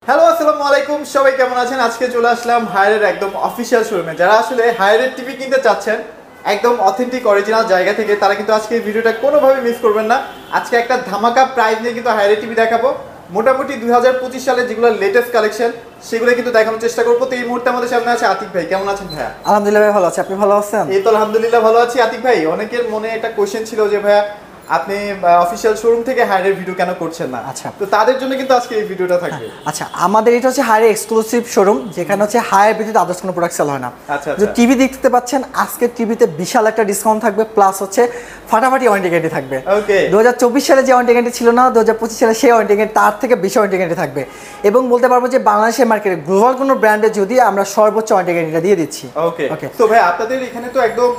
Hello আসসালামু আলাইকুম, সবাই কেমন আছেন? আজকে চলে আসলাম হায়ারের একদম অফিসিয়াল শোরুমে। যারা আসলে হায়ারের টিভি কিনতে চাচ্ছেন একদম অথেন্টিক অরিজিনাল জায়গা থেকে, তারা কিন্তু আজকে এই ভিডিওটা কোনোভাবে মিস করবেন না। আজকে একটা ধামাকা প্রাইস নিয়ে কিন্তু হায়ারের টিভি দেখাবো। মোটামুটি 2025 সালে যেগুলো লেটেস্ট কালেকশন সেগুলো কিন্তু দেখানোর চেষ্টা করবো। তো এই মুহূর্তে আমাদের সামনে আছে আতিক ভাই। কেমন আছেন ভাইয়া? আলহামদুলিল্লাহ ভাই, ভালো আছি। আপনি ভালো আছেন? এই তো আলহামদুলিল্লাহ ভালো আছি। আতিক ভাই, অনেকের মনে একটা কোশ্চেন ছিল যে ভাইয়া আপনি অফিসিয়াল শোরুম থেকে হায়ারের ভিডিও কেন করছেন না? আচ্ছা, তো তাদের জন্য কিন্তু আজকে এই ভিডিওটা থাকবে। আচ্ছা, আমাদের এটা হচ্ছে হায়ার এক্সক্লুসিভ শোরুম, যেখানে হচ্ছে হায়ার ব্যতীত আদার্স কোনো প্রোডাক্ট সেল হয় না। আচ্ছা, যে টিভি দেখতে পাচ্ছেন, আজকের টিভিতে বিশাল একটা ডিসকাউন্ট থাকবে, প্লাস হচ্ছে ফাটাফাটি ওয়ারেন্টি গ্যারান্টি থাকবে। ওকে, 2024 সালে যে ওয়ারেন্টি গ্যারান্টি ছিল না, 2025 সালে সেই ওয়ারেন্টি গ্যারান্টি তার থেকে বেশি ওয়ারেন্টি গ্যারান্টি থাকবে। এবং বলতে পারবো যে বাংলাদেশের মার্কেটে গ্লোবাল কোনো ব্র্যান্ডে যদি আমরা সর্বোচ্চ ওয়ারেন্টি গ্যারান্টিটা দিয়ে দিচ্ছি। ওকে ওকে। তো ভাই আপনাদের এখানে তো একদম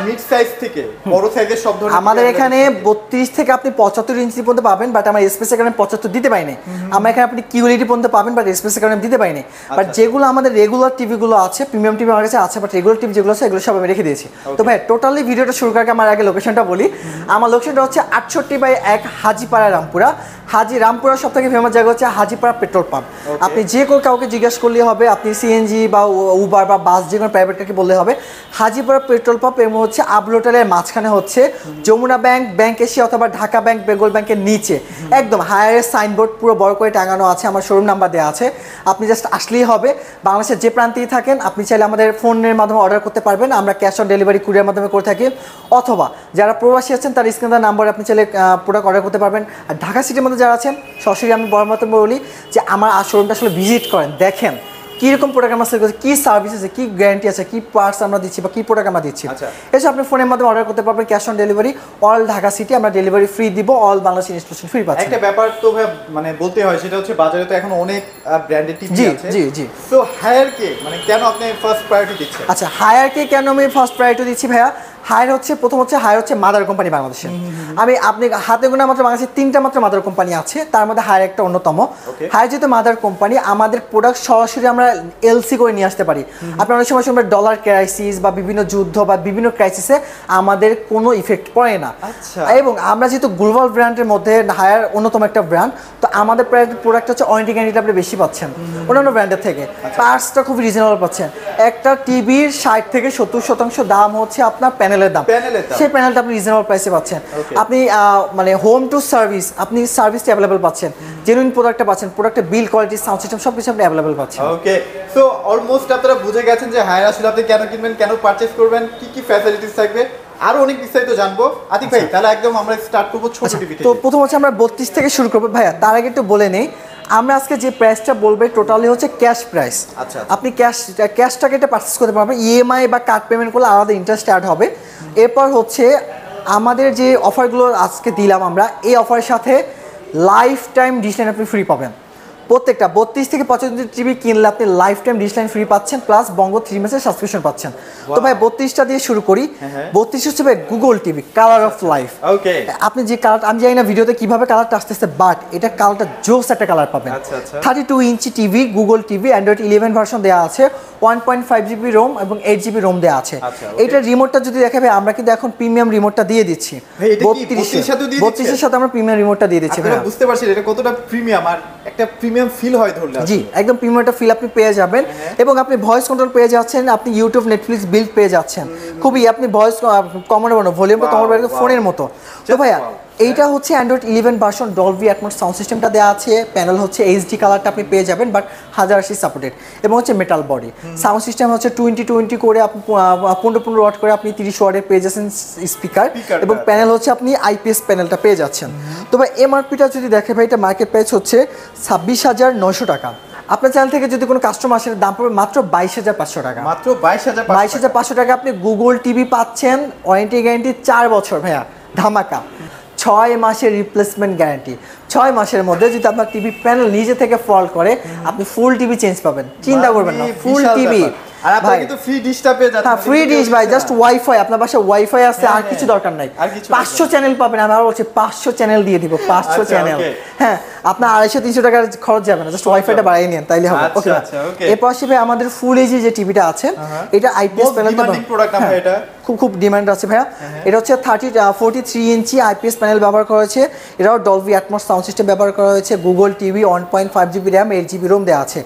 মিড সাইজ থেকে বড় সাইজের সব ধরনের আমাদের এখানে 32 থেকে আপনি 75 ইঞ্চি পর্যন্ত পাবেন, বাট আমার স্পেসের কারণে 75 দিতে পারিনি। আমরা এখানে আপনি কিউএলইডি পর্যন্ত পাবেন, বাট স্পেসের কারণে দিতে পারিনি। বাট যেগুলো আমাদের রেগুলার টিভিগুলো আছে, প্রিমিয়াম টিভি আমার কাছে আছে, বাট রেগুলার টিভি যেগুলো আছে এগুলো সব আমি রেখে দিয়েছি। তো ভাই টোটালি ভিডিওটা শুরু করার আমার আগে লোকেশনটা বলি। আমার লোকেশনটা হচ্ছে 68/1 হাজিপাড়া রামপুরা। রামপুরা সব থেকে ফেমাস জায়গা হচ্ছে হাজিপাড়া পেট্রোল পাম্প। আপনি যে কেউ কাউকে জিজ্ঞেস করলেই হবে, আপনি সিএনজি বা উবার বা বাস যে কোনো প্রাইভেটকে বললে হবে। হাজিপাড়া পেট্রোল পাম্প এবং হচ্ছে আবু হোটেলের মাঝখানে হচ্ছে যমুনা ব্যাংক, ব্যাংক এশিয়া অথবা ঢাকা ব্যাংক, বেঙ্গল ব্যাংকের নিচে একদম হায়ারের সাইনবোর্ড পুরো বড় করে টাঙানো আছে, আমার শোরুম নাম্বার দেওয়া আছে। আপনি জাস্ট আসলেই হবে। বাংলাদেশের যে প্রান্তেই থাকেন আপনি চাইলে আমাদের ফোনের মাধ্যমে অর্ডার করতে পারবেন। আমরা ক্যাশ অন ডেলিভারি কুরিয়ার মাধ্যমে করে থাকি, অথবা যারা প্রবাসী আছেন তার স্ক্রিনে দেওয়া নাম্বারে আপনি চাইলে প্রোডাক্ট অর্ডার করতে পারবেন। আর ঢাকা সিটির মধ্যে যারা আছেন সরাসরি আমি বড় মতো বলি যে আমার শোরুমটা আসলে ভিজিট করেন, দেখেন কীরকম প্রোডাক্ট আমরা সেল করছি, কী সার্ভিস আছে, কী গ্যারান্টি আছে, কী পার্টস আমরা দিচ্ছি বা কী প্রোডাক্ট আমরা দিচ্ছি। এসে আপনি ফোনের মাধ্যমে অর্ডার করতে পারবেন, cash on delivery. All Dhaka city আমরা ডেলিভারি ফ্রি দিব, অল বাংলাদেশ ইনস্টলেশন ফ্রি পাচ্ছি। একটা ব্যাপার তো ভাই মানে বলতে হয়, সেটা হচ্ছে বাজারে তো এখন অনেক ব্র্যান্ডেড টিভি আছে। জি জি। তো হায়ারকে মানে কেন আপনি ফার্স্ট প্রায়োরিটি দিচ্ছেন? আচ্ছা, হায়ারকে কেন আমি ফার্স্ট প্রায়োরিটি দিচ্ছি ভাইয়া? হায়ার হচ্ছে হায়ার হচ্ছে মাদার কোম্পানি বাংলাদেশে। আপনি হাতে গোনা মাত্র বাংলাদেশে 3টা মাত্র মাদার কোম্পানি আছে, তার মধ্যে হায়ার একটা অন্যতম। হায়ার যেহেতু মাদার কোম্পানি, আমাদের প্রোডাক্ট সরাসরি আমরা এলসি করে নিয়ে আসতে পারি। আপনি অনেক সময় শুনবেন ডলার ক্রাইসিস বা বিভিন্ন যুদ্ধ বা বিভিন্ন ক্রাইসিসে আমাদের কোনো ইফেক্ট পড়ে না। এবং আমরা যেহেতু গ্লোবাল ব্র্যান্ডের মধ্যে হায়ার অন্যতম একটা ব্র্যান্ড, তো আমাদের প্রোডাক্ট হচ্ছে ওয়ারেন্টি গ্যারান্টিটা আপনি বেশি পাচ্ছেন অন্যান্য ব্র্যান্ডের থেকে। পার্টসটা খুব রিজনেবল পাচ্ছেন। একটা টিভির 60 থেকে 70% দাম হচ্ছে আপনার প্যানেলের দাম, সেই প্যানেলটা আপনি রিজনেবল প্রাইসে পাচ্ছেন। আপনি মানে হোম টু সার্ভিস, আপনি সার্ভিসটা অ্যাভেলেবল পাচ্ছেন, জেনুইন প্রোডাক্টটা পাচ্ছেন, প্রোডাক্টের বিল কোয়ালিটি, সাউন্ড সিস্টেম সব কিছু আপনি অ্যাভেলেবল পাচ্ছেন। ওকে, সো অলমোস্ট আপনারা বুঝে গেছেন যে হায়ার আসলে আপনি কেন কিনবেন, কেন পারচেজ করবেন, কি কি ফ্যাসিলিটিস থাকবে, আরো অনেক বিস্তারিত জানবো। আতিক ভাই, তাহলে একদম আমরা স্টার্ট করব ছোট টিভি থেকে। তো প্রথম হচ্ছে আমরা 32 থেকে শুরু করব ভাইয়া। তার আগে একটু বলে নেই, আমরা আজকে যে প্রাইসটা বলবো টোটালি হচ্ছে ক্যাশ প্রাইস। আপনি ক্যাশটাকে এটা পারচেস করতে পারবেন। ইএমআই বা কার্ড পেমেন্ট করলে আলাদা ইন্টারেস্ট অ্যাড হবে। এরপর হচ্ছে আমাদের যে অফারগুলো আজকে দিলাম আমরা, এই অফারের সাথে লাইফ টাইম ডিশ লাইন আপনি ফ্রি পাবেন। প্রত্যেকটা 32 থেকে 75 জিবি কিনলে আপনি life time dish line free পাচ্ছেন, প্লাস বঙ্গ 3 মাসের সাবস্ক্রিপশন পাচ্ছেন। তো ভাই 32টা দিয়ে শুরু করি। 32 হচ্ছে ভাই Google TV colour of life. Okay, আপনি যে কালার, আমি জানি না ভিডিওতে কিভাবে কালারটা আসতেছে, বাট এটা কালারটা জোস একটা কালার পাবেন। 32 inch TV, Google TV, Android 11 version দেওয়া আছে, 1.5 জিবি রোম এবং 8 জিবি রোম দেওয়া আছে। এইটার রিমোটটা যদি দেখাবে, আমরা কিন্তু এখন প্রিমিয়াম রিমোটটা দিয়ে দিচ্ছি। 32 এর সাথে আমরা প্রিমিয়াম রিমোটটা দিয়ে দিচ্ছি। আপনারা বুঝতে পারছেন এটা কতটা প্রিমিয়াম, আর একটা প্রিমিয়াম ফিল হয় ধরলে। জি, একদম প্রিমিয়াম একটা ফিল আপনি পেয়ে যাবেন। এবং আপনি ভয়েস কন্ট্রোল পেয়ে যাচ্ছেন, আপনি ইউটিউব, নেটফ্লিক্স বিল্ড পেয়ে যাচ্ছেন। খুবই আপনি ভয়েস কমানো ভলিউমটা কমানো ফোনের মতো। তো ভাইয়া এইটা হচ্ছে Android 11 version, Dolby atoms sound সিস্টেমটা দেওয়া আছে। প্যানেল হচ্ছে এইচডি কালারটা আপনি পেয়ে যাবেন, বাট 1080 সাপোর্টেড, এবং হচ্ছে মেটাল বডি। সাউন্ড সিস্টেম হচ্ছে 2020 করে আপনি 15 ওয়াট করে আপনি 30 ওয়াটের পেয়ে যাচ্ছেন স্পিকার, এবং প্যানেল হচ্ছে আপনি আইপিএস প্যানেলটা পেয়ে যাচ্ছেন। তো ভাই এমআরপিটা যদি দেখে ভাই, এটা মার্কেট প্রাইস হচ্ছে 26,900 টাকা। আপনার চ্যানেল থেকে যদি কোনো কাস্টমার আসে, দাম পড়বে মাত্র 22,500 টাকা। মাত্র 22,500 টাকা আপনি গুগল টিভি পাচ্ছেন, ওয়ারেন্টি গ্যারান্টি 4 বছর ভাইয়া, ধামাকা। 6 মাসের রিপ্লেসমেন্ট গ্যারান্টি। 6 মাসের মধ্যে যদি আপনার টিভি প্যানেল নিজে থেকে ফল্ট করে, আপনি ফুল টিভি চেঞ্জ পাবেন, চিন্তা করবেন না। ফুল টিভি আর আপনারা কিন্তু ফ্রি ডিশটা পেয়ে যাচ্ছেন। হ্যাঁ ফ্রি ডিশ ভাই, জাস্ট ওয়াইফাই, আপনার বাসায় ওয়াইফাই আছে আর কিছু দরকার নাই। 500 চ্যানেল পাবেন, আমি আবার বলছি 500 চ্যানেল দিয়ে দিব, 500 চ্যানেল। হ্যাঁ আপনার 250-300 টাকার খরচ যাবে না, জাস্ট ওয়াইফাইটা বাড়িয়ে নেন তাইলে হবে। ওকে এরপর আসি ভাই আমাদের ফুল এইচডি যে টিভিটা আছে, এটা আইপিএস প্যানেল প্রোডাক্ট আমরা এটা খুব ডিমান্ড আছে ভাইয়া। এটা হচ্ছে 43 ইঞ্চি আইপিএস প্যানেল ব্যবহার করা হয়েছে, এটাও ডলবি অ্যাটমস সাউন্ড সিস্টেম ব্যবহার করা হয়েছে, Google TV 1.5 GB RAM 8 GB ROM দেওয়া আছে,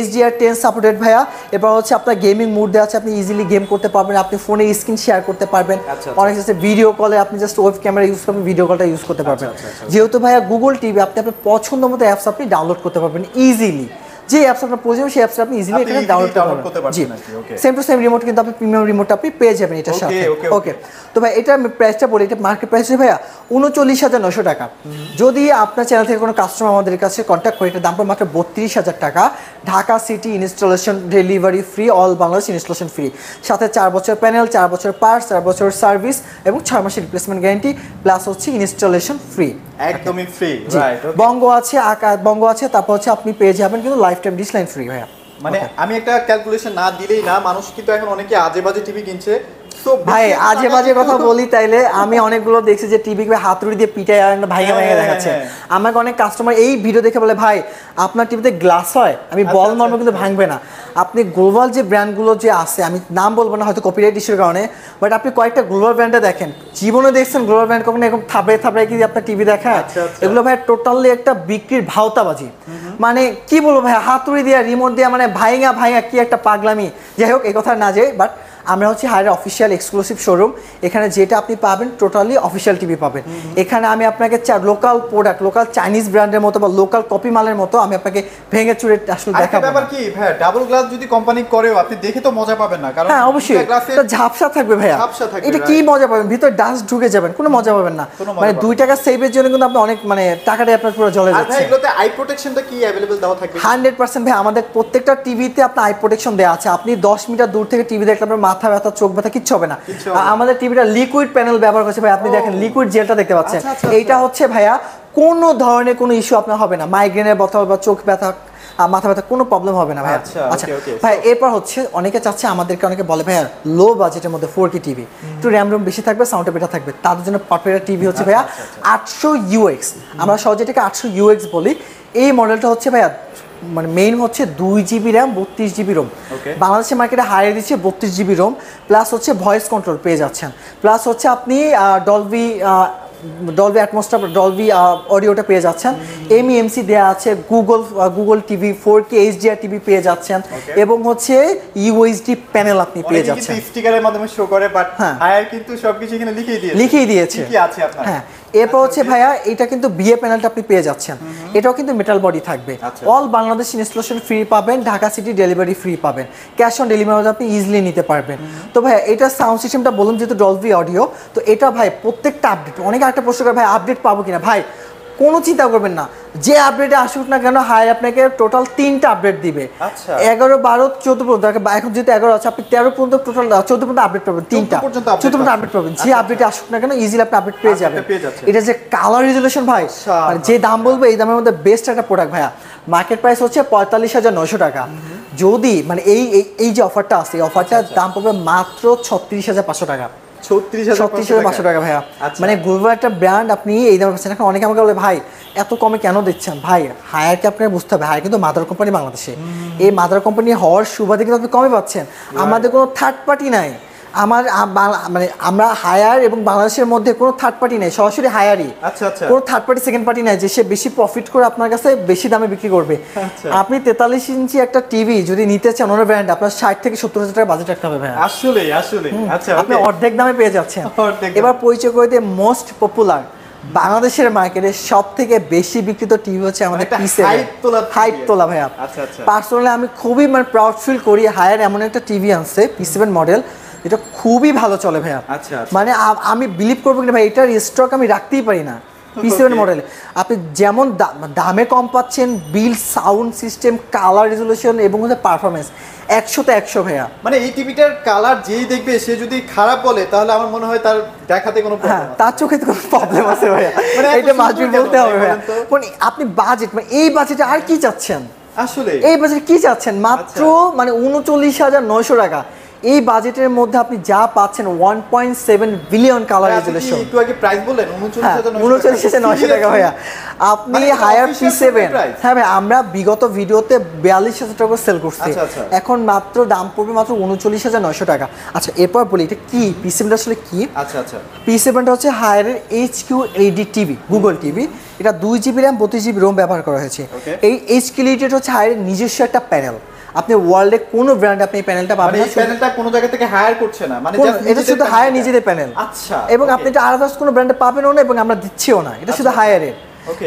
HDR10 সাপোর্টেড ভাইয়া। এরপর হচ্ছে আপনার গেমিং মুড দেওয়া আছে, আপনি ইজিলি গেম করতে পারবেন, আপনি ফোনে স্ক্রিন শেয়ার করতে পারবেন, অনেক আছে ভিডিও কলে আপনি জাস্ট ওয়েব ক্যামেরা ইউজ করবেন, ভিডিও কলটা ইউজ করতে পারবেন। যেহেতু ভাইয়া গুগল টিভি আপনি আপনার পছন্দ মতো অ্যাপস আপনি ডাউনলোড করতে পারবেন ইজিলি, যে অ্যাপস আপনার প্রয়োজন সেই অ্যাপসটা আপনি ইজিলি এখানে ডাউনলোড করতে পারবেন। জি সেম টু সেম রিমোট কিন্তু আপনি প্রিমিয়াম রিমোটটা আপনি পেয়ে যাবেন এটার সাথে। ওকে তো ভাই এটা প্রাইসটা বলি, এটা মার্কেট প্রাইস ভাইয়া 39,900 টাকা। যদি আপনার চ্যানেল থেকে কোনো কাস্টমার আমাদের কাছে কন্ট্যাক্ট করে, এটার দাম পড়ে মাত্র 32,000 টাকা। Dhaka city installation delivery free, all Bangladesh installation free, সাথে 4 বছর প্যানেল, 4 বছর পার্টস, 4 বছর সার্ভিস এবং 6 মাসের রিপ্লেসমেন্ট গ্যারান্টি, প্লাস হচ্ছে ইনস্টলেশন ফ্রি, একদমই ফ্রি। বঙ্গ আছে, বঙ্গ আছে, তারপর হচ্ছে আপনি পেয়ে যাবেন কিন্তু life time dish line free ভাইয়া। মানে আমি একটা ক্যালকুলেশন না দিলেই না, মানুষ কিন্তু এখন অনেকে আজে বাজে টিভি কিনছে। ভাই আজে বাজে কথা বলি তাইলে আমি অনেকগুলো দেখছি যে টিভি হাতুড়ি দিয়ে পিটায় আর ভাইয়া ভাইয়া দেখাচ্ছে। আমাকে অনেক কাস্টমার এই ভিডিও দেখে বলে ভাই আপনার টিভিতে গ্লাস হয়, আমি বল মারবো কিন্তু ভাঙবে না। আপনি গ্লোবাল যে ব্র্যান্ডগুলো যে আছে, আমি নাম বলবো না হয়তো কপিরাইট ইস্যুর কারণে, বাট আপনি কয়েকটা গ্লোবাল ব্র্যান্ডে দেখেন, জীবনে দেখছেন গ্লোবাল ব্র্যান্ড কখনো এরকম থাবড়ে থাবড়ে কি আপনার টিভি দেখায়? এগুলো ভাই টোটালি একটা বিক্রির ভাওতাবাজি। মানে কি বলবো ভাই, হাতুড়ি দিয়া রিমোট দিয়া মানে ভাইঙা ভাইঙা কি একটা পাগলামি। যাই হোক এই কথা না যায়, বাট আমরা হচ্ছে হায়ার অফিসিয়াল এক্সক্লুসিভ শোরুম, এখানে যেটা আপনি পাবেন টোটালি অফিসিয়াল টিভি পাবেন। এখানে আমি আপনাকে লোকাল প্রোডাক্ট, লোকাল চাইনিজ ব্র্যান্ডের মতো বা লোকাল কপি মালের মতো আমি আপনাকে ভেঙে চুরে আসলে দেখাবো। ব্যাপার কি ভাই, ডাবল গ্লাস যদি কোম্পানি করেও আপনি দেখে তো মজা পাবেন না, কারণ হ্যাঁ অবশ্যই এটা ঝাপসা থাকবে ভাইয়া, এটা কি মজা পাবেন, ভিতরে ডাস্ট ঢুকে যাবেন, কোনো মজা পাবেন না। মানে 2 টাকা সেভের জন্য কিন্তু আপনি অনেক মানে টাকাটাই আপনার পুরো জ্বলে যাচ্ছে। আর এগুলোতে আই প্রোটেকশনটা কি अवेलेबल দেওয়া থাকবে? 100% ভাই আমাদের প্রত্যেকটা টিভিতে আপনার আই প্রোটেকশন দেওয়া আছে। আপনি 10 মিটার দূর থেকে টিভি দেখলে আপনার মাথা ব্যথা, চোখ ব্যথা কিচ্ছু হবে না। আমাদের টিভিটা লিকুইড প্যানেল ব্যবহার করছে ভাই, আপনি দেখেন লিকুইড জেলটা দেখতে পাচ্ছেন, এইটা হচ্ছে ভাইয়া কোনো ধরনের কোনো ইস্যু আপনার হবে না, মাইগ্রেনের ব্যথা বা চোখ ব্যথা, মাথা ব্যথা কোনো প্রবলেম হবে না ভাই। আচ্ছা ভাই এরপর হচ্ছে অনেকে চাচ্ছে আমাদেরকে, অনেকে বলে ভাইয়া লো বাজেটের মধ্যে 4K টিভি, একটু র্যাম রোম বেশি থাকবে, সাউন্ডটা বেটার থাকবে, তাদের জন্য পারফেক্ট টিভি হচ্ছে ভাইয়া 800 UX, আমরা সহজে এটাকে 800 UX বলি। এই মডেলটা হচ্ছে ভাইয়া মানে মেইন হচ্ছে 2 জিবি র্যাম 32 জিবি রোম, বাংলাদেশের মার্কেটে হাইয়ার দিচ্ছে 32 জিবি রোম, প্লাস হচ্ছে ভয়েস কন্ট্রোল পেয়ে যাচ্ছেন, প্লাস হচ্ছে আপনি ডলবি অ্যাটমসটা, ডলবি অডিওটা পেয়ে যাচ্ছেন, এমইএমসি দেওয়া আছে, Google TV 4K HDR TV পেয়ে যাচ্ছেন, এবং হচ্ছে ইউএসডি প্যানেল আপনি পেয়ে যাচ্ছেন। স্টিকারের মাধ্যমে শো করে, বাট হায়ার কিন্তু সবকিছু এখানে লিখেই দিয়েছে কি আছে আপনার। হ্যাঁ এরপর হচ্ছে ভাইয়া এটা কিন্তু বিএ প্যানেলটা আপনি পেয়ে যাচ্ছেন, এটাও কিন্তু মেটাল বডি থাকবে, অল বাংলাদেশ ইনস্টলেশন ফ্রি পাবেন, ঢাকা সিটি ডেলিভারি ফ্রি পাবেন, ক্যাশ অন ডেলিভারি আপনি ইজিলি নিতে পারবেন। তো ভাইয়া এটা সাউন্ড সিস্টেমটা বলুন যেহেতু ডলবি অডিও, তো এটা ভাই প্রত্যেকটা আপডেট, অনেকে একটা প্রশ্ন করে ভাই আপডেট পাবো কিনা, ভাই কোনো চিন্তা করবেন না, যে আপডেটে আসুক না কেন হাই আপনাকে টোটাল 3টা আপডেট দিবে। 11, 12, 14 পর্যন্ত, এখন যেহেতু 11 আছে আপনি 13 পর্যন্ত, টোটাল 14 পর্যন্ত আপডেট পাবেন, 3টা 14 পর্যন্ত আপডেট পাবেন, যে আপডেটে আসুক না কেন ইজিলি আপনি আপডেট পেয়ে যাবেন। এটা যে কালার রেজুলেশন ভাই, মানে যে দাম বলবো এই দামের মধ্যে বেস্ট একটা প্রোডাক্ট ভাইয়া। মার্কেট প্রাইস হচ্ছে 45,900 টাকা, যদি মানে এই যে অফারটা আছে এই অফারটার দাম পড়বে মাত্র 36,500 টাকা। 36,500 টাকা ভাইয়া, মানে গ্লোবাল একটা ব্র্যান্ড আপনি এই দামে পাচ্ছেন। এখন অনেকে আমাকে বলে ভাই এত কমে কেন দিচ্ছেন, ভাই হায়ারকে আপনাকে বুঝতে হবে, হায়ার কিন্তু মাদার কোম্পানি বাংলাদেশে, এই মাদার কোম্পানি হওয়ার সুবাদে কিন্তু আপনি কমে পাচ্ছেন, আমাদের কোনো থার্ড পার্টি নাই, মানে আমরা হায়ার এবং বাংলাদেশের মধ্যে কোনো থার্ড পার্টি নেই, সরাসরি হায়ারই, কোনো থার্ড পার্টি সেকেন্ড পার্টি নাই যে সে বেশি প্রফিট করে আপনার কাছে বেশি দামে বিক্রি করবে। আপনি 43 ইঞ্চি একটা টিভি যদি নিতে চান ওনার ব্র্যান্ড, আপনার 60 থেকে 70,000 টাকা বাজেট রাখতে হবে ভাই, আসলে আচ্ছা আপনি অর্ধেক দামে পেয়ে যাচ্ছেন। এবার পরিচয় করে দিয়ে মোস্ট পপুলার বাংলাদেশের মার্কেটে সব থেকে বেশি বিক্রিত টিভি হচ্ছে আমাদের P7 হাইপ তোলা ভাইয়া। পার্সোনালি আমি খুবই মানে প্রাউড ফিল করি, হায়ার এমন একটা টিভি আনছে P7 মডেল, এটা খুবই ভালো চলে ভাইয়া। মানে আমি বিলিভ করবো কিনা ভাই, এটার স্টক আমি রাখতেই পারি না। P7 মডেলে আপনি যেমন দামে কম পাচ্ছেন, বিল, সাউন্ড সিস্টেম, কালার রেজুলেশন এবং হচ্ছে পারফরমেন্স 100তে 100 ভাইয়া। মানে এই টিভিটার কালার যেই দেখবে সে যদি খারাপ বলে তাহলে আমার মনে হয় তার দেখাতে কোনো প্রবলেম আছে, তার চোখে কোনো প্রবলেম আছে ভাইয়া, এটা মাঝবিল বলতে হবে ভাইয়া। মানে আপনি বাজেট, মানে এই বাজেটে আর কি চাচ্ছেন, আসলে এই বাজেট কি চাচ্ছেন মাত্র মানে 39,900 টাকা। এই বাজেটের মধ্যে আপনি যা পাচ্ছেন 1.7 বিলিয়ন কালার রেজুলেশন। একটু আগে প্রাইস বললেন 39,900 টাকা ভাইয়া। আপনি হায়ার P7 হ্যাঁ ভাই আমরা বিগত ভিডিওতে 42,000 টাকা সেল করছি, এখন মাত্র দাম পড়বে মাত্র 39,900 টাকা। আচ্ছা এরপর বলি এটা কি P7 আসলে কি? আচ্ছা আচ্ছা P7 হচ্ছে হায়ারের HQLED টিভি, গুগল টিভি। এটা 2GB RAM 32GB ROM ব্যবহার করা হয়েছে। এই HQLED হচ্ছে হায়ারের নিজস্ব একটা প্যানেল। আপনি ওয়ার্ল্ডে কোনো ব্র্যান্ড আপনি প্যানেলটা পাবেন না, এই প্যানেলটা কোনো জায়গা থেকে হায়ার করছে না, মানে এটা শুধু হায়ার নিজেদের প্যানেল। আচ্ছা এবং আপনি এটা আলাদা কোনো ব্র্যান্ডে পাবেনও না এবং আমরা দিচ্ছিও না, এটা শুধু হায়ারের।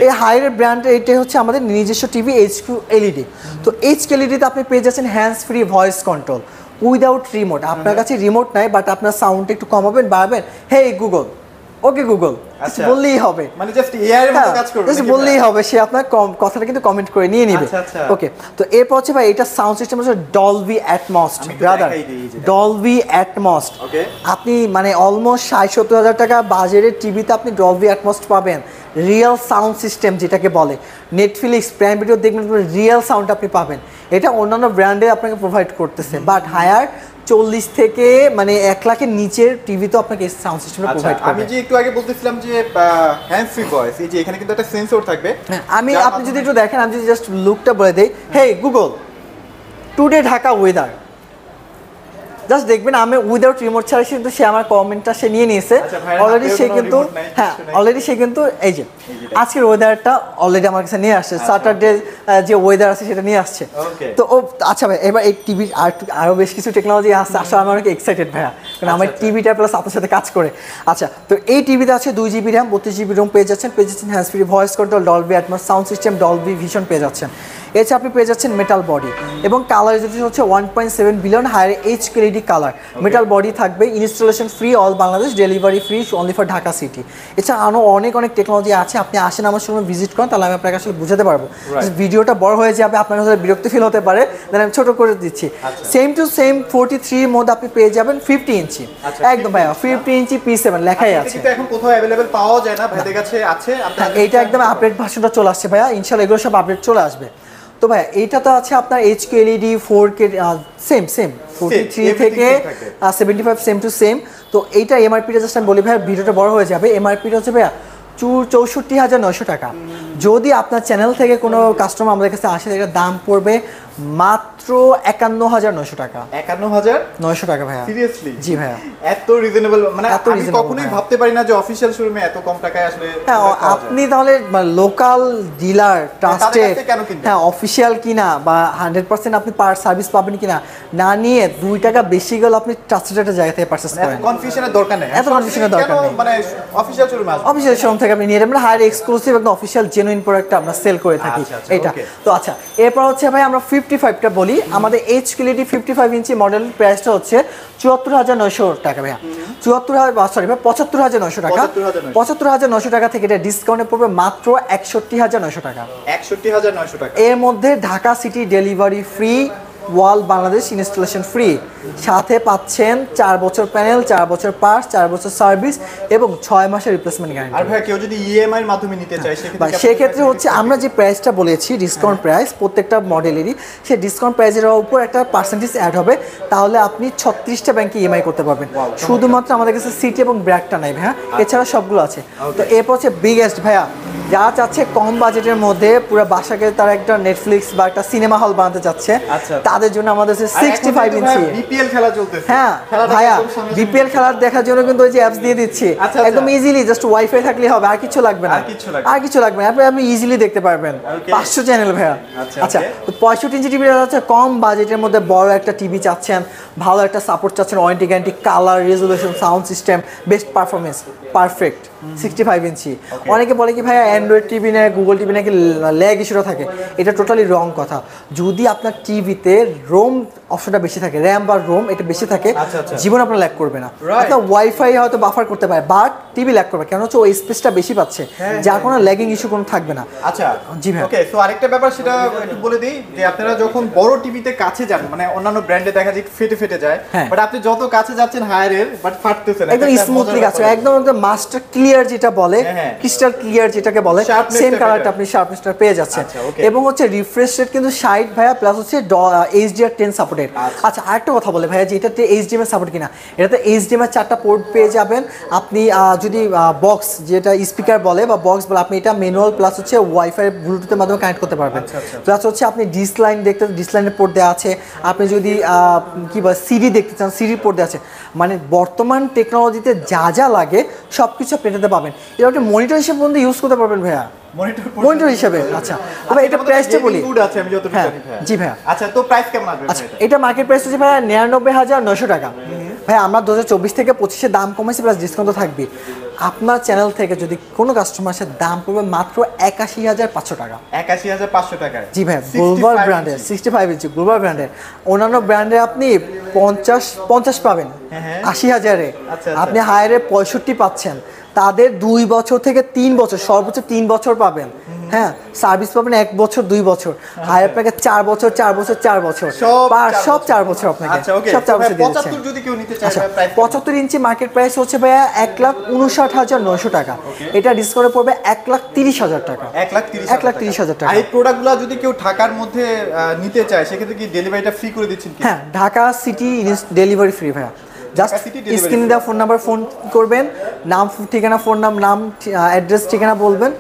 এই হায়ারের ব্র্যান্ড এটা হচ্ছে আমাদের নিজস্ব টিভি HQLED। তো HQLED তে আপনি পেয়ে যাচ্ছেন hands free voice control without remote. আপনার কাছে রিমোট নাই বাট আপনার সাউন্ডটা একটু কমাবেন বাড়াবেন, হে গুগল, ওকে গুগল বললেই হবে, মানে জাস্ট এআই এর মতো কাজ করবে, জাস্ট বললেই হবে, সে আপনার কথাটা কিন্তু কমেন্ট করে নিয়ে নেবে। ওকে তো এরপর হচ্ছে ভাই এটা সাউন্ড সিস্টেম হচ্ছে Dolby atoms brother, Dolby atoms. আপনি মানে অলমোস্ট 60-70 হাজার টাকা বাজেটের টিভিতে আপনি ডলবি অ্যাটমস পাবেন, রিয়েল সাউন্ড সিস্টেম যেটাকে বলে। নেটফ্লিক্স প্রাইম ভিডিও দেখবেন রিয়েল সাউন্ড আপনি পাবেন, এটা অন্যান্য ব্র্যান্ডে আপনাকে প্রোভাইড করতেছে বাট হায়ার 40 থেকে মানে 1 লাখের নিচের টিভি তো আপনাকে সাউন্ড সিস্টেম প্রোভাইড করবে। আমি যে একটু আগে বলতেছিলাম যে হ্যান্ড ফ্রি ভয়েস, এই যে এখানে কিন্তু একটা সেন্সর থাকবে। আপনি যদি একটু দেখেন, আমি যদি জাস্ট লুকটা বলে দেই, hey Google today Dhaka weather, just দেখবেন আমি উইদাউট রিমোট ছাড়া কিন্তু সে আমার কমেন্টটা সে নিয়ে নিয়েছে অলরেডি। সে কিন্তু হ্যাঁ অলরেডি সে কিন্তু এই যে আজকের ওয়েদারটা অলরেডি আমার কাছে নিয়ে আসছে, স্যাটারডে যে ওয়েদার আছে সেটা নিয়ে আসছে। তো ও আচ্ছা ভাই এবার এই টিভি আরও বেশ কিছু টেকনোলজি আসছে, আসলে আমি অনেক এক্সাইটেড ভাইয়া, কারণ আমার টিভিটা প্লাস আপনার সাথে কাজ করে। আচ্ছা তো এই টিভিতে আছে 2GB RAM 32GB ROM পেয়ে যাচ্ছেন hands free voice control, Dolby atoms sound system, Dolby vision পেয়ে যাচ্ছেন। এছাড়া আপনি পেয়ে যাচ্ছেন মেটাল বডি এবং কালার যদি হচ্ছে 1.7 billion higher HQLED colour. Metal body থাকবে, installation free, all Bangladesh delivery free, only for Dhaka city. এছাড়া আরও অনেক টেকনোলজি আছে, আপনি আসেন আমার সঙ্গে ভিজিট করেন তাহলে আমি আপনাকে আসলে বুঝাতে পারবো। ভিডিওটা বড় হয়ে যাবে, আপনার কাছে বিরক্তি ফিল হতে পারে, দেন আমি ছোট করে দিচ্ছি। সেম টু সেম 43 মধ্যে আপনি পেয়ে যাবেন 50 ইঞ্চি, একদম ভাইয়া 50 ইঞ্চি P7 লেখাই আছে। কিন্তু এখন কোথাও अवेलेबल পাওয়া যায় না, ভাইদের কাছে আছে। এইটা একদম আপডেট ভার্সনটা চলে আসছে ভাইয়া, ইনশাআল্লাহ এগুলো সব আপডেট চলে আসবে। তো ভাই এইটা তো আছে আপনার HQLED 4K সেম 43 থেকে 75 সেম টু সেম। তো এইটা এমআরপিটা জাস্ট আমি বলি ভাই ভিডিওটা বড় হয়ে যাবে, এমআরপিটা হচ্ছে ভাইয়া 64,900 টাকা। যদি আপনার চ্যানেল থেকে কোনো কাস্টমার আমাদের কাছে আসে এটার দাম পড়বে মাত্র 51,900 টাকা। 51,900 টাকা ভাইয়া, সিরিয়াসলি? জি ভাইয়া এত রিজনেবল, মানে আমি কখনোই ভাবতে পারি না যে অফিশিয়াল শোরুমে এত কম টাকায় আসলে। হ্যাঁ আপনি তাহলে লোকাল ডিলার ট্রাস্টেড হ্যাঁ অফিশিয়াল কিনা বা 100% আপনি পার সার্ভিস পাবেন কিনা না নিয়ে 2 টাকা বেশি গেলে আপনি ট্রাস্টেড একটা জায়গা থেকে পারচেজ করেন, কনফিউশনের দরকার নেই। এত কনফিউশনের দরকার নেই, মানে অফিশিয়াল শোরুমে আসবেন, অফিশিয়াল শোরুম থেকে আপনি নিয়ে নেবেন। হায়ার এক্সক্লুসিভ একদম অফিশিয়াল জেনুইন প্রোডাক্ট আমরা সেল করে থাকি এটা। তো আচ্ছা এরপর হচ্ছে ভাই আমরা 55টা বলি। আমাদের HQLED 55 ইঞ্চি মডেল প্রাইসটা হচ্ছে 74,900 টাকা ভাইয়া, 75,900 টাকা। 75,900 টাকা থেকে এটা ডিসকাউন্টে পড়বে মাত্র 61,900 টাকা। 61,900 টাকা। এর মধ্যে ঢাকা সিটি ডেলিভারি ফ্রি, ওয়াল বাংলাদেশ ইনস্টলেশন ফ্রি, সাথে পাচ্ছেন 4 বছর প্যানেল, 4 বছর পার্টস, 4 বছর সার্ভিস এবং 6 মাসের রিপ্লেসমেন্ট গ্যারান্টি। আর ভাই কেউ যদি ইএমআই এর মাধ্যমে নিতে চায় সেক্ষেত্রে হচ্ছে আমরা যে প্রাইসটা বলেছি ডিসকাউন্ট প্রাইস প্রত্যেকটা মডেলেরই, সেই ডিসকাউন্ট প্রাইসের উপর একটা পার্সেন্টেজ অ্যাড হবে, তাহলে আপনি 36টা ব্যাংকে ইএমআই করতে পারবেন। শুধুমাত্র আমাদের কাছে সিটি এবং ব্র্যাকটা নাই ভাইয়া, এছাড়া সবগুলো আছে। তো এরপর হচ্ছে বিগেস্ট ভাইয়া, যারা চাচ্ছে কম বাজেটের মধ্যে পুরো বাসাকে তারা একটা নেটফ্লিক্স বা একটা সিনেমা হল বানাতে চাচ্ছে, তাদের জন্য আমাদের 65 ইঞ্চি বিপিএল খেলা চলতেছে। হ্যাঁ ভাইয়া বিপিএল খেলা দেখার জন্য কিন্তু ওই যে অ্যাপস দিয়ে দিচ্ছি, একদম ইজিলি জাস্ট ওয়াইফাই থাকলে হবে, আর কিছু লাগবে না, আর কিছু লাগবে না, আপনি ইজিলি দেখতে পারবেন। 500 চ্যানেল ভাইয়া। আচ্ছা তো 65 ইঞ্চি টিভি হচ্ছে কম বাজেটের মধ্যে বড় একটা টিভি চাচ্ছেন, ভালো একটা সাপোর্ট চাচ্ছেন, warranty guarantee, colour, resolution, sound system, best performance, perfect 65 ইঞ্চি। অনেকে বলে কি ভাইয়া অ্যান্ড্রয়েড টিভি না গুগল টিভি নাকি ল্যাগ ইস্যুটা থাকে, এটা টোটালি রং কথা। যদি আপনার টিভিতে রোম অপশনটা বেশি থাকে, র্যাম বা রোম এটা বেশি থাকে, আচ্ছা, আচ্ছা। জীবন আপনার ল্যাগ করবে না। Right. আপনার ওয়াইফাই হয়তো বাফার করতে পারে, বাট টিভি ল্যাগ করবে, কেন হচ্ছে ওই স্পেসটা বেশি পাচ্ছে, যার কোনো ল্যাগিং ইস্যু কোনো থাকবে না। আচ্ছা জি ভাই। ওকে, সো আরেকটা ব্যাপার সেটা একটু বলে দিই যে আপনারা যখন বড় টিভিতে কাছে যান, মানে অন্যান্য ব্র্যান্ডে দেখা যায় ফেটে যায়, হ্যাঁ। বাট আপনি যত কাছে যাচ্ছেন হায়ারের বাট ফাটতেছে না, একদম এটা একটা স্মুথলি মজার কাছে, ব্যাপার। একদম একদম মাস্টার ক্লিয়ার যেটা বলে, হ্যাঁ, হ্যাঁ। ক্রিস্টাল ক্লিয়ার যেটাকে বলে, Sharpness সেম টা কালারটা better। আপনি শার্পনেসটা পেয়ে যাচ্ছেন। আচ্ছা, okay। এবং হচ্ছে রিফ্রেশ রেট কিন্তু 60 ভাইয়া, প্লাস হচ্ছে HDR10 সাপোর্টেড। আচ্ছা আরেকটা কথা বলে ভাইয়া যে এটাতে HDMI সাপোর্ট কিনা, এটাতে HDMI 4টা পোর্ট পেয়ে যাবেন আপনি। যদি বক্স যেটা স্পিকার বলে বা বক্স বলে, আপনি এটা ম্যানুয়াল প্লাস হচ্ছে ওয়াইফাই ব্লুটুথের মাধ্যমে কানেক্ট করতে পারবেন। প্লাস হচ্ছে আপনি ডিস লাইন দেখতে, ডিস লাইনের পোর্ট দেওয়া আছে। আপনি যদি কি বলে সিডি দেখতে চান, সিডি পোর্ট দেওয়া আছে। মানে বর্তমান টেকনোলজিতে যা যা লাগে সব কিছু আপনি এটাতে পাবেন। এটা আপনি মনিটর হিসেবে পর্যন্ত ইউজ করতে পারবেন ভাইয়া, মনিটর হিসেবে। আচ্ছা তবে এটা প্রাইসটা বলি। গুড আছে আমি যতটুকু হ্যাঁ জানি ভাইয়া। জি ভাইয়া। আচ্ছা তো প্রাইস কেমন আসবে আচ্ছা ভাই? এটা মার্কেট প্রাইস হচ্ছে ভাইয়া 99,900 টাকা। ভাই আমরা 2024 থেকে 25-এ দাম কমেছি, প্লাস ডিসকাউন্ট তো থাকবে। আপনার চ্যানেল থেকে যদি কোনো কাস্টমার সাথে দাম পড়বে মাত্র 81,500 টাকা। 81,500 টাকায় জি ভাই, গ্লোবাল ব্র্যান্ডের 65 ইঞ্চি গ্লোবাল ব্র্যান্ডের। অন্যান্য ব্র্যান্ডে আপনি 50 পাবেন, হ্যাঁ। 80,000-এ আচ্ছা। আপনি হায়ারে 65 পাচ্ছেন। তাদের 2 বছর থেকে 3 বছর, সর্বোচ্চ 3 বছর পাবেন। হ্যাঁ, সার্ভিস পাবেন 1 বছর 2 বছর। হায়ার আপনাকে 4 বছর 4 বছর 4 বছর সব 4 বছর আপনাকে, আচ্ছা ওকে, সব 4 বছর দিয়ে দিচ্ছেন। 75 যদি কেউ নিতে চায় আচ্ছা প্রাইস 75 ইঞ্চি মার্কেট প্রাইস হচ্ছে ভাইয়া 1,59,900 টাকা। এটা ডিসকাউন্টে পড়বে 1,30,000 টাকা। 1,30,000 টাকা। আর এই প্রোডাক্টগুলো যদি কেউ ঢাকার মধ্যে নিতে চায় সেক্ষেত্রে কি ডেলিভারিটা ফ্রি করে দিচ্ছেন কি? হ্যাঁ, ঢাকা সিটি ডেলিভারি ফ্রি ভাইয়া। জাস্ট city delivery স্ক্রিনে দেওয়া ফোন নাম্বার ফোন করবেন, নাম ঠিকানা, ফোন নাম অ্যাড্রেস ঠিকানা বলবেন,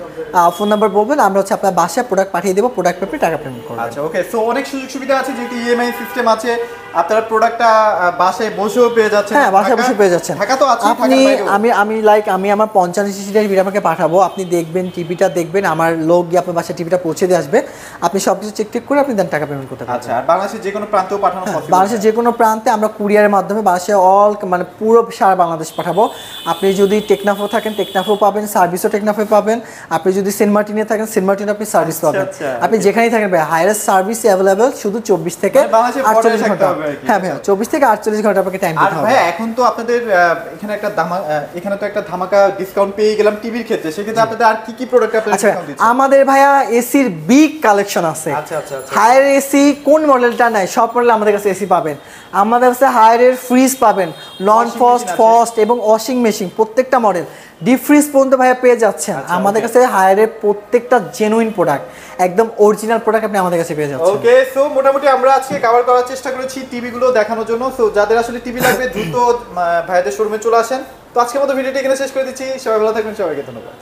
ফোন নাম্বার বলবেন, আমরা হচ্ছে আপনার বাসায় প্রোডাক্ট পাঠিয়ে দেবো, প্রোডাক্ট পেপে টাকা পেমেন্ট করবেন। আচ্ছা ওকে, সো অনেক সুযোগ সুবিধা আছে, যেহেতু ইএমআই সিস্টেম আছে, আপনারা প্রোডাক্টটা বাসায় বসেও পেয়ে যাচ্ছেন। হ্যাঁ, বাসায় বসে পেয়ে যাচ্ছেন। ঢাকা তো আছে, আপনি আমি আমার 50 সিসির টিভিটা আপনাকে পাঠাবো, আপনি দেখবেন, টিভিটা দেখবেন, আমার লোক গিয়ে আপনার বাসায় টিভিটা পৌঁছে দিয়ে আসবে। আপনি সব কিছু চেক করে আপনি দেন টাকা পেমেন্ট করতে পারবেন। আচ্ছা, আর বাংলাদেশের যে কোনো প্রান্তেও পাঠানো পসিবল? বাংলাদেশের যে কোনো প্রান্তে আমরা কুরিয়ারের মাধ্যমে বাংলাদেশে মানে পুরো সারা বাংলাদেশ পাঠাবো। আপনি যদি টেকনাফও থাকেন টেকনাফও পাবেন, সার্ভিসও টেকনাফে পাবেন। আপনি যদি সেন্ট মার্টিনে থাকেন সেন্ট মার্টিনে আপনি সার্ভিস পাবেন। আপনি যেখানেই থাকেন ভাই, হায়ার সার্ভিস অ্যাভেলেবেল শুধু 24 থেকে 48 ঘন্টা। হ্যাঁ ভাই, 24 থেকে 48 ঘন্টা আপনাকে টাইম দিতে হবে। ভাই এখন তো আপনাদের এখানে তো একটা ধামাকা ডিসকাউন্ট পেয়ে গেলাম টিভির ক্ষেত্রে, সেক্ষেত্রে আপনাদের আর কি কি প্রোডাক্ট আপনারা আচ্ছা, ডিসকাউন্ট দিচ্ছেন? আমাদের ভাইয়া এসির বিগ কালেকশন আছে। আচ্ছা। হায়ার এসি কোন মডেলটা নাই, সব মডেল আমাদের কাছে এসি পাবেন। আমাদের কাছে হায়ারের ফ্রিজ পাবেন, নন ফ্রস্ট এবং ওয়াশিং মেশিন প্রত্যেকটা মডেল, ডিপ ফ্রিজ পর্যন্ত ভাইয়া পেয়ে যাচ্ছেন। আমাদের কাছে হায়ারের প্রত্যেকটা জেনুইন প্রোডাক্ট, একদম অরিজিনাল প্রোডাক্ট আপনি আমাদের কাছে পেয়ে যাচ্ছেন। ওকে, সো মোটামুটি আমরা আজকে কভার করার চেষ্টা করেছি টিভিগুলো দেখানোর জন্য। সো যাদের আসলে টিভি লাগবে দ্রুত ভাইয়াদের শোরুমে চলে আসেন। তো আজকের মতো ভিডিওটি এখানে শেষ করে দিচ্ছি। সবাই ভালো থাকবেন, সবাইকে ধন্যবাদ।